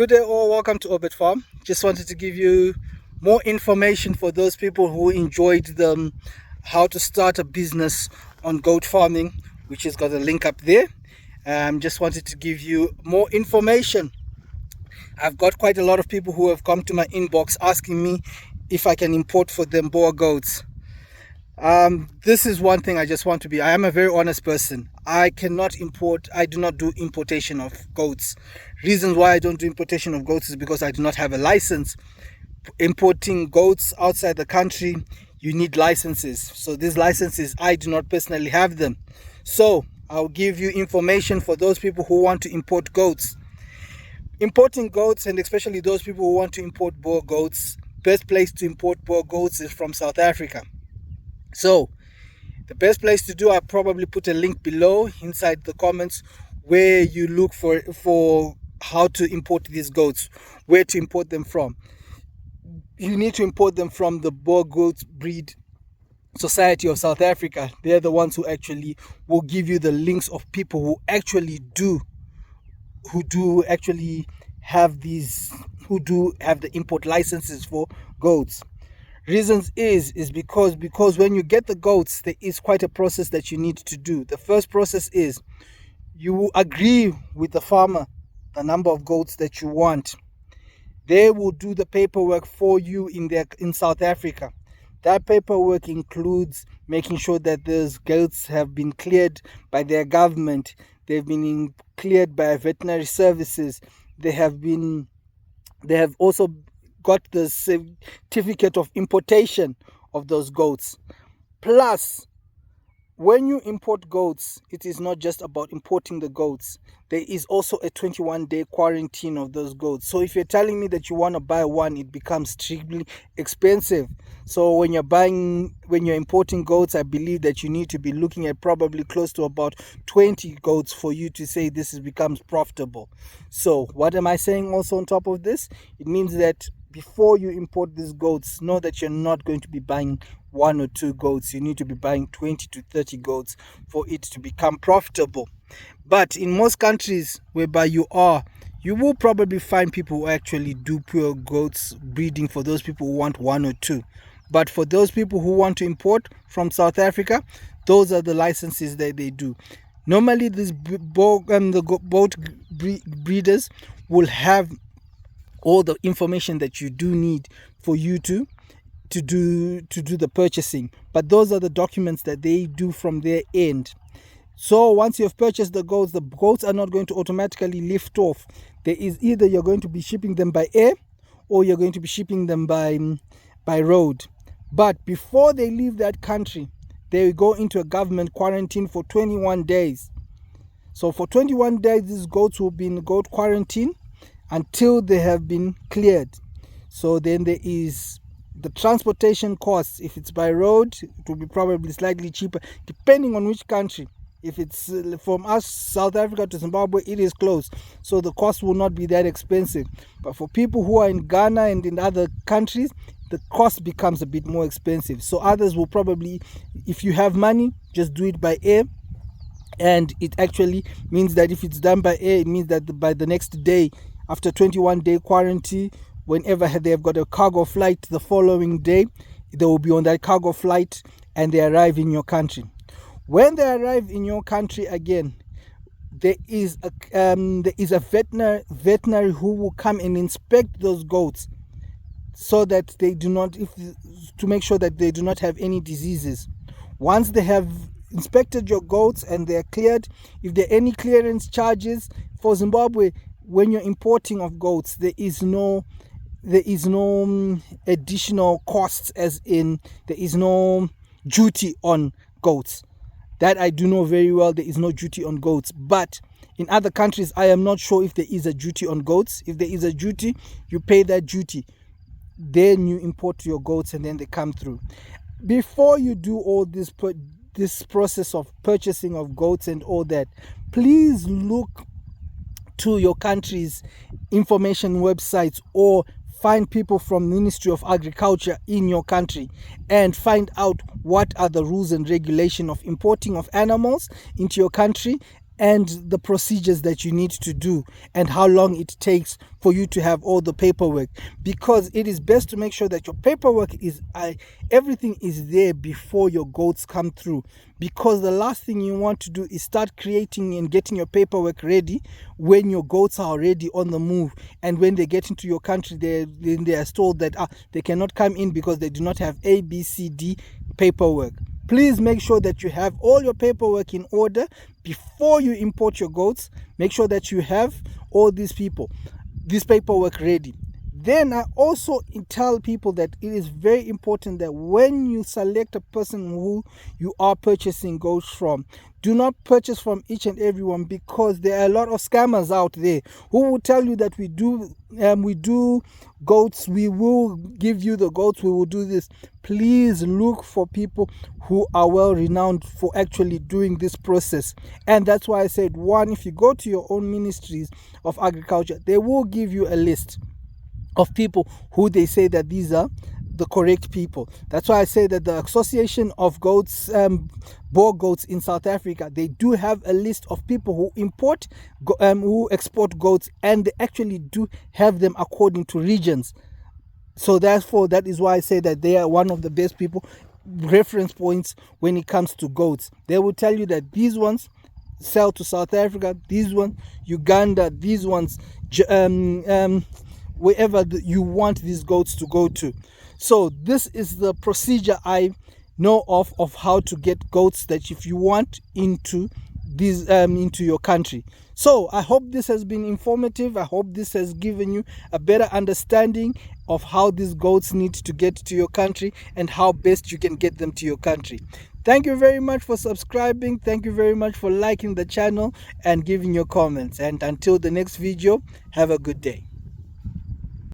Good day all, welcome to Orbit Farm. Just wanted to give you more information for those people who enjoyed the how to start a business on goat farming, which has got a link up there. Just wanted to give you more information. I've got quite a lot of people who have come to my inbox asking me if I can import for them Boer goats. This is one thing I just want to be. I am a very honest person. I cannot import. I do not do importation of goats. Reasons why I don't do importation of goats is because I do not have a license. Importing goats outside the country, you need licenses. So these licenses, I do not personally have them. So I'll give you information for those people who want to import goats. Importing goats, and especially those people who want to import Boer goats, best place to import Boer goats is from South Africa. So the best place to do, I'll probably put a link below inside the comments where you look for how to import these goats, where to import them from. You need to import them from the Boar Goats Breed Society of South Africa. They're the ones who actually will give you the links of people who actually have the import licenses for goats. Reasons is because when you get the goats, there is quite a process that you need to do. The first process is you agree with the farmer the number of goats that you want. They will do the paperwork for you in South Africa. That paperwork includes making sure that those goats have been cleared by their government. They've been cleared by veterinary services. They have also got the certificate of importation of those goats. Plus, when you import goats, it is not just about importing the goats. There is also a 21-day quarantine of those goats. So if you're telling me that you want to buy one, it becomes extremely expensive. So when you're importing goats, I believe that you need to be looking at probably close to about 20 goats for you to say this becomes profitable. So what am I saying also on top of this? It means that before you import these goats, know that you're not going to be buying 1 or 2 goats. You need to be buying 20 to 30 goats for it to become profitable. But in most countries whereby you will probably find people who actually do pure goats breeding for those people who want 1 or 2. But for those people who want to import from South Africa, those are the licenses that they do. Normally, these goat breeders will have all the information that you do need for you to do the purchasing. But those are the documents that they do from their end. So once you've purchased the goats are not going to automatically lift off. There is either you're going to be shipping them by air or you're going to be shipping them by road. But before they leave that country, they go into a government quarantine for 21 days. So for 21 days, these goats will be in goat quarantine until they have been cleared. So then there is the transportation costs. If it's by road, it will be probably slightly cheaper depending on which country. If it's from us, South Africa to Zimbabwe, it is close, so the cost will not be that expensive. But for people who are in Ghana and in other countries, the cost becomes a bit more expensive. So others will probably, if you have money, just do it by air. And it actually means that if it's done by air, it means that by the next day, after 21-day quarantine, whenever they have got a cargo flight the following day, they will be on that cargo flight and they arrive in your country. When they arrive in your country again, there is a veterinary who will come and inspect those goats so that they do not, to make sure that they do not have any diseases. Once they have inspected your goats and they are cleared, if there are any clearance charges for Zimbabwe, when you're importing of goats, there is no additional costs, as in there is no duty on goats. That I do know very well. There is no duty on goats. But in other countries, I am not sure if there is a duty on goats. If there is a duty, you pay that duty. Then you import your goats and then they come through. Before you do all this process of purchasing of goats and all that, please look to your country's information websites or find people from Ministry of Agriculture in your country and find out what are the rules and regulation of importing of animals into your country and the procedures that you need to do and how long it takes for you to have all the paperwork, because it is best to make sure that your paperwork is everything is there before your goats come through, because the last thing you want to do is start creating and getting your paperwork ready when your goats are already on the move, and when they get into your country they are told that they cannot come in because they do not have ABCD paperwork. Please make sure that you have all your paperwork in order before you import your goats. Make sure that you have all this paperwork ready. Then I also tell people that it is very important that when you select a person who you are purchasing goats from, do not purchase from each and everyone, because there are a lot of scammers out there who will tell you that we do goats, we will give you the goats, we will do this. Please look for people who are well renowned for actually doing this process. And that's why I said, one, if you go to your own ministries of agriculture, they will give you a list of people who they say that these are the correct people. That's why I say that the Association of Goats, Boar Goats in South Africa, they do have a list of people who export goats, and they actually do have them according to regions. So therefore, that is why I say that they are one of the best people, reference points when it comes to goats. They will tell you that these ones sell to South Africa, these ones Uganda, these ones wherever you want these goats to go to. So this is the procedure I know of how to get goats that if you want into these into your country. So I hope this has been informative. I hope this has given you a better understanding of how these goats need to get to your country and how best you can get them to your country. Thank you very much for subscribing. Thank you very much for liking the channel and giving your comments. And until the next video, have a good day.